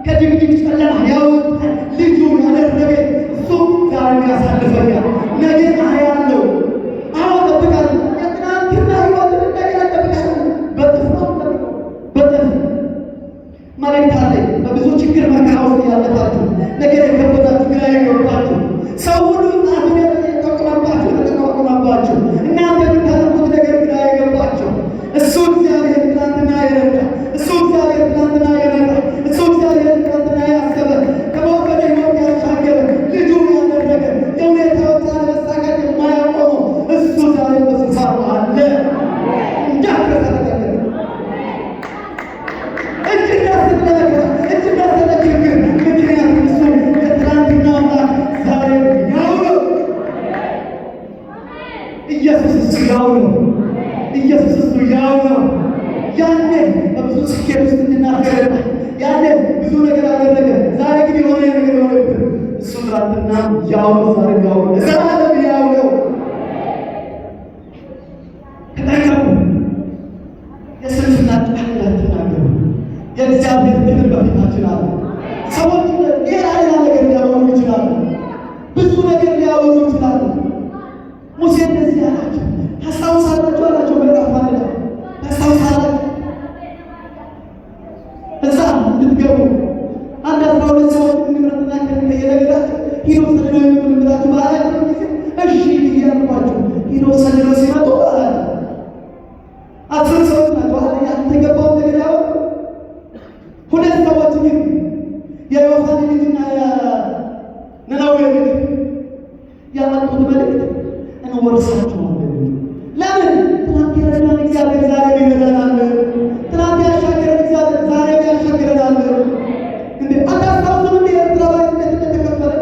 ከድቅድቅ ጨለማ ያወጣኝ ልጁ ያደረገ እሱ ዛሬ ያሳልፈኛል። ነገ አያለው። አሁን እጠብቃለሁ። የትናንትና ሕይወትን እንደገና እጠብቃለሁ። በጥፍ መልእክት አለኝ። በብዙ ችግር መከራ ውስጥ ያለፋችሁ ነገር የከበዳችሁ ግራ የገባችሁ ሰው ሁሉ ጣቱን የተጠቀመባችሁ እናንተ የምታደርጉት ነገር ግራ የገባችሁ እሱ እግዚአብሔር ትናንትና የረዳ እሱ እግዚአብሔር ትናንትና የረዳ እሱ እግዚአብሔር ትናንትና ያሰበ ከሞት ወደ ሕይወት ያሻገረ ልጁ ያደረገ የሁኔታዎች አለመሳካት የማያቆመው እሱ ዛሬ በስፍራው አለ። እንዳትረሳለህ ኢየሱስ እሱ ያው ነው። ያኔ በብዙ ስኬት ውስጥ እንናገርና ያኔ ብዙ ነገር አደረገ። ዛሬ ግን የሆነ ነገር የሆነብን እሱ ትናንትና ያው ነው፣ ዛሬ ያው ነው፣ ዘላለም ያው ነው። ተጠንቀቁ። የስንፍና ቃል እንዳትናገሩ። የእግዚአብሔር ክብር በፊታችን አለ። ሰዎች ሌላ ነገር ሊያወሩ ይችላሉ። ብዙ ነገር ሊያወሩ ይችላሉ። ሙሴ እንደዚህ አላቸው። ታስታውሳላችሁ አላቸው። ምዕራፍ አንድ ላይ ታስታውሳላችሁ። እዛ እንድትገቡ አንድ 12 ሰዎች እንምረጥና ከየነገራችሁ ሂዶ ሰልለው የምንምላችሁ ባላችሁ ጊዜ እሺ ብዬ አልኳችሁ። ሂዶ ሰልለው ሲመጡ አላቸው 10 ሰዎች ናቸው አለ። ያልተገባው ነገር ያው 2 ሰዎች ግን የዮሐን ልጅና የነነዌ ልጅ ያመጡት መልእክት እንወርሳቸዋለን። ለምን? ትናንት የረዳን እግዚአብሔር ዛሬ ይረዳናል። ትናንት ያሻገረን እግዚአብሔር ዛሬ ያሻገረናል። እንዴ አታስታውሱም? እንዴ ኤርትራ ባሕር እንደተከፈለ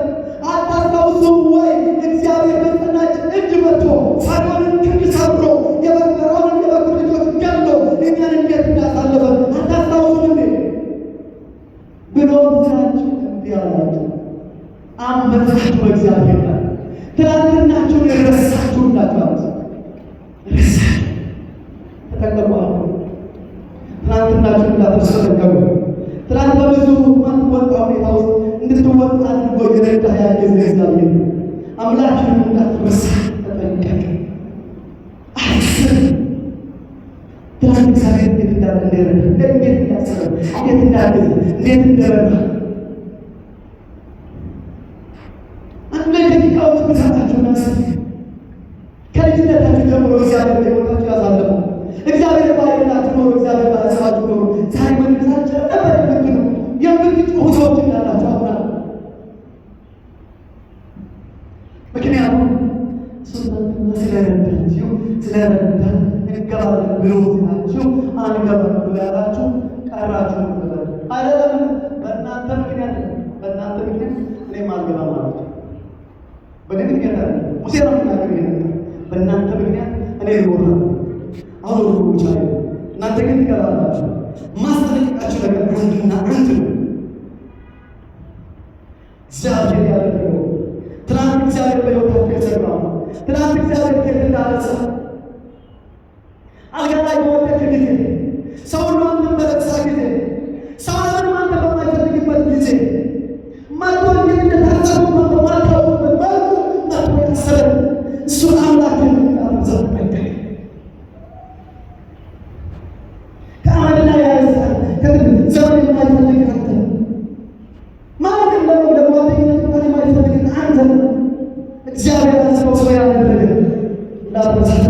አታስታውሱም ወይ? እግዚአብሔር በጸናች እጅ መጥቶ ፈርዖንን ክንድ ሰብሮ የፈርዖንን የበኩር ልጆች ገሎ እኛን እንዴት እንዳሳለፈን አታስታውሱም እንዴ? ብሎ ስራችሁ እንዲህ አላችሁ። አመጻችሁ በእግዚአብሔር ላይ ትናንትናችሁን የረሳችሁ ናችሁ። ተጠቀሙ። ትናንትናችሁን እንዳትሰለከሙ። ትናንት በብዙ ማትወጣ ሁኔታ ውስጥ እንድትወጣ አድርጎ የረዳ ያገዘ እግዚአብሔር አምላክህን እንዳትረሳ ተጠንቀቅ። አስብ። ትናንት እግዚአብሔር እንዴት እንደረዳ፣ እንዴት እንዳሰበ፣ እንዴት እንዳገዘ፣ እንዴት እንደረዳ ደቂቃዎች ብዛታቸው ናስብ። ከልጅነታችሁ ጀምሮ እግዚአብሔር በሕይወታችሁ ያሳለፈው እግዚአብሔር ባይላችሁ ኖሮ እግዚአብሔር ባያሰባችሁ ኖሮ ዛሬ መንግሥታችሁ ነበር የምትሉ የምትጮሁ ሰዎች እንዳላችሁ አምናለሁ። ምክንያቱም እሱናንትና ስለረዳችሁ ስለረዳን እንገባለን ብሎ ሲላችሁ አንገባም ብሎ ያላችሁ ቀራችሁ ነበር አይደለም። በእናንተ ምክንያት እኔም አልገባም አላችሁ። በግድ ምክንያት አለ ሙሴ ነው የሚናገር ይሄን በእናንተ ምክንያት እኔ ልወራ አሁን ብቻ እናንተ ግን ትገባላችሁ። ማስጠነቀቃችሁ ነገር አንድና አንድ ነው። እግዚአብሔር ያደረገው ትናንት እግዚአብሔር በሕይወታችሁ የሰራው ትናንት እግዚአብሔር ከየት እንዳነሳ አልጋ ላይ በወደቅ ጊዜ ሰው ሁሉ አንተን በረሳ ጊዜ ሰው ለምንም አንተ በማይፈልግበት ጊዜ መጥቶ እንዴት እንደታሰቡ በማታውቁበት መልኩ መጥቶ ያሰበን እሱን አምላክን አመሰግናለሁ። ከአመድ ላይ ያነሳል። ዘመን የማይፈልግ አንተ ማንም ለጓደኝነት እንኳን የማይፈልግ አንተ እግዚአብሔር አስበው ሰው ያደረገ ላበሳተ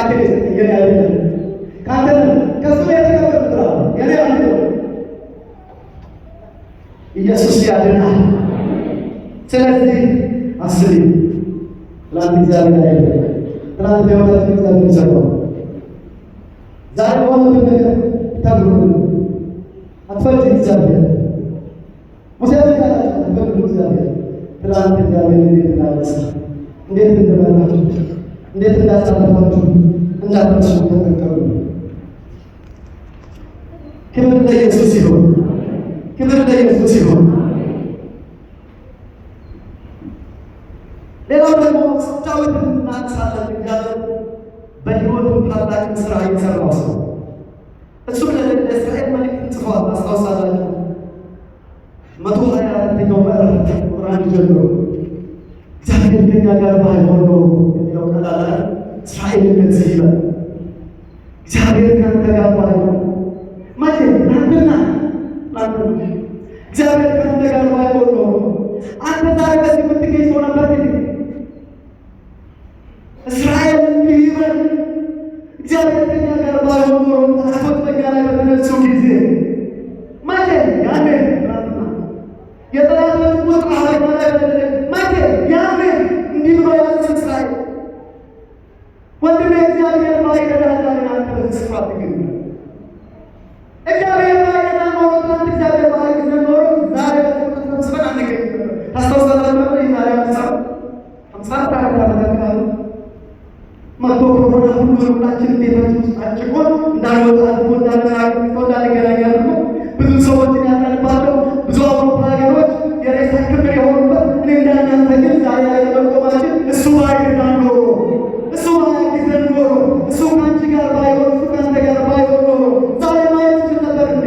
ካንተ የኔ አይደለም ካንተ ከሱ የተቀበልኩት ነው የኔ አይደለም። ኢየሱስ ያድናል። ስለዚህ አስቢ ትናንት እግዚአብሔር አይደለም ትናንት በሕይወታችን እግዚአብሔር ይሰራው ዛሬ በሆነ ነገር ተብሎ አትፈልግ እግዚአብሔር ሙሴ ያላችሁ ተብሎ እግዚአብሔር ትናንት እግዚአብሔር እንዴት እንዳነሳ እንዴት እንደመራችሁ እንዴት እንዳሳለፋችሁ እንዳትረሱ ተጠንቀቁ። ክብር ለኢየሱስ ይሁን። ክብር ለኢየሱስ ይሁን። ሌላው ደግሞ ዳዊትን እናነሳለን። እግዚአብሔር በሕይወቱ ታላቅ ስራ የሰራው ሰው እሱ ለእስራኤል መልእክት ጽፏል። አስታውሳላችሁ 124ኛው ምዕራፍ ቁጥር 1 ጀምሮ እግዚአብሔር ከእኛ ጋር ባይሆን ኖሮ የሚለው ቃል አለ። እስራኤል እንደዚህ ይላል፣ እግዚአብሔር ከአንተ ጋር ባይሆን መቼ ትናንትና እግዚአብሔር ከአንተ ጋር ባይሆን ኖሮ አንተ ዛሬ በዚህ የምትገኝ ሰው ነበር። እስራኤል እንዲህ ይበል፣ እግዚአብሔር ከእኛ ጋር ባይሆን ኖሮ ጠላቶች በእኛ ላይ በተነሱ ጊዜ መቼ ያኔ የጠላቶች ቁጥር በእኛ ላይ በተነሱ መቼ ያኔ እንዲህ ብሎ ያስብ እስራኤል ወንድሜ እግዚአብሔር ባይረዳ ዛሬ አንተ በዚህ ስፍራ አትገኝም። እግዚአብሔር ባይረዳ ኖሮ ትናንት እግዚአብሔር ባያግዝ ኖሮ ዛሬ በዚህ ተሰብስበን አንገኝም ነበር። ታስታውሳላችሁ ነበር የዛሬ 54 ዓመት አካባቢ መቶ ኮሮና ሁላችን ቤታችን ውስጥ አጭቆ እንዳንወጣ አድርጎ እንዳንገናኝ አድርጎ ብዙ ሰዎችን ያጣንባቸው ብዙ አውሮፓ ሀገሮች የሬሳ ክምር የሆኑበት እኔ እንዳናንተ ግን ዛሬ ላይ በመቆማችን እሱ ባይረዳን ኖሮ እሱ ባያግዘን ኖሮ እሱ ከአንቺ ጋር ባይሆን እሱ ከአንተ ጋር ባይሆን ኖሮ ዛሬ ማየት ይችል ነበር እንዴ?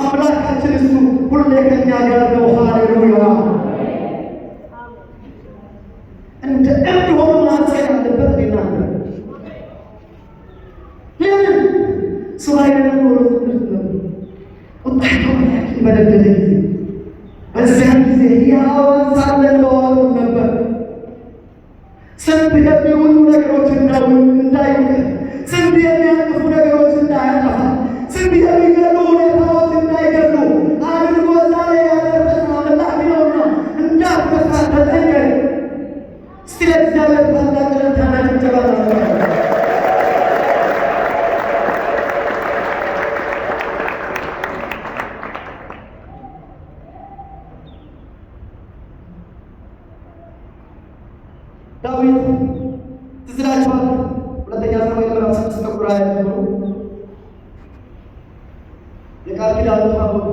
አምላካችን እሱ ሁሌ ከእኛ ጋር ነው። ሃሌሉያ! እንደ እብድ ሆኖ ማንሳት ያለበት እናንተ ለምን እሱ ባይረዳን ኖሮ ቁጣቸው ያችን በደደደ ጊዜ በዚያን ጊዜ ሕያዋን ሳለን በዋሉን ነበር። ስንት የሚውሉ ነገሮች እንዳይውል፣ ስንት የሚያጠፉ ነገሮች እንዳያጠፋ፣ ስንት የሚገሉ ሁኔታዎች እንዳይገሉ አድርጎ ዛሬ ያደረሰ አምላክ ነውና እንዳትረሳ ተጠንቀቅ። እስቲ ለእግዚአብሔር ታላቅ እልልታና ጭብጨባ ዳዊት ትዝ ይላችኋል። ሁለተኛ ሳሙኤል ምዕራፍ 6 ቁጥር 20 ጀምሮ የቃል ኪዳኑ ታቦት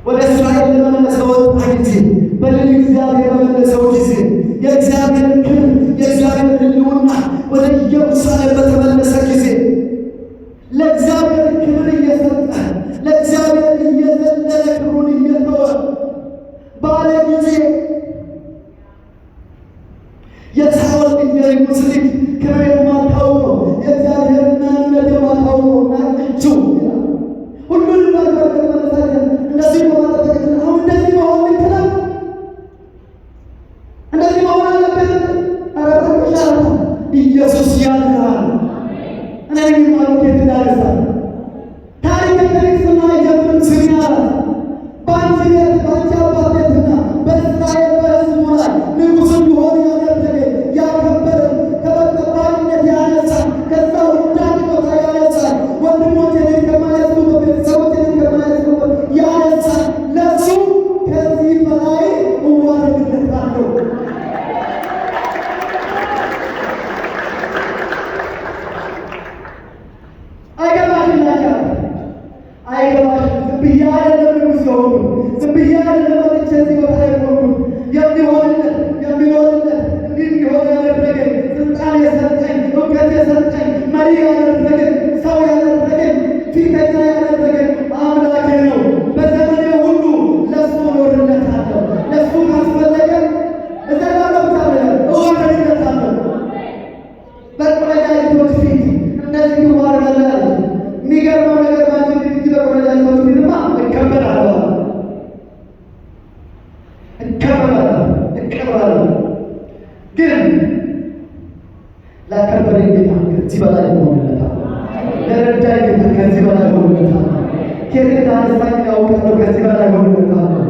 ወደ እስራኤል ለመመለስ በወጣ ጊዜ በድል እግዚአብሔር በመለሰው ጊዜ የእግዚአብሔር ክብር የእግዚአብሔር ሕልውና ወደ ኢየሩሳሌም በተመለሰ ጊዜ ለእግዚአብሔር ክብር እየሰጠ ለእግዚአብሔር እየዘለለ ክብሩን እየተወ ባለ ጊዜ የሳኦል ልጅ የንጉሥ ልጅ ክብር የማታውቀው የእግዚአብሔርን ማንነት የማታውቀው ናቅችው ሁሉንም ባልባል ተመለሳለ። እንደዚህ በማጠጠቅ አሁን እንደዚህ መሆን ልክ ነው፣ እንደዚህ መሆን አለበት። አረተሻለ ኢየሱስ ያድናል። እኔ ማለት የትዳርሳ ታሪክ ተሪክስና አይጀምርም ስም ያላት በአንቺ ቤት በአንቺ አባት ቤትና በእስራኤል በሕዝቡ ላይ ንጉሥ እንዲሆን ያደረገ ያከበረ ከበጠባቂነት ያነሳ ከዛ ውዳቂ ቦታ ያነሳ ወንድሞችን ከማያስቡበት ቤተሰቦችን ከማያስቡበት ያነሳ ለሱ ከዚህ በላይ እዋረድለታለሁ። አይገባሽም ናቸው አይገባሽም። ዝም ብዬ አይደለም ንጉሥ የሆንኩት፣ ዝም ብዬ አይደለም መጥቼ እዚህ ቦታ ላይ የሆንኩት። የሚሆንለት የሚኖርለት እንዲህ እንዲሆን ያደረገኝ ስልጣን የሰጠኝ እውቀት የሰጠኝ መሪ ያደረገኝ ሰው ያደረገኝ ፊተኛ ያደረገኝ አምላኬ ነው። በዘመኔ ሁሉ ለሱ እኖርለታለሁ። ለሱ ካስፈለገ እዘላለሁ፣ እዋረድለታለሁ። በቆነጃጅቶች ፊት እንደዚህ ይዋረዳል። የሚገርመው ነገር ባንቺ ፊት በቆነጃጅቶች ፊትማ እከበራለሁ እከበራለሁ። ግን ላከበረኝ ጌታ ከዚህ በላይ ሆኖለታል። ለረዳኝ ጌታ ከዚህ በላይ ሆኖለታል። ከየት እንዳነሳኝ አውቃለሁ። ከዚህ በላይ ሆኖለታል።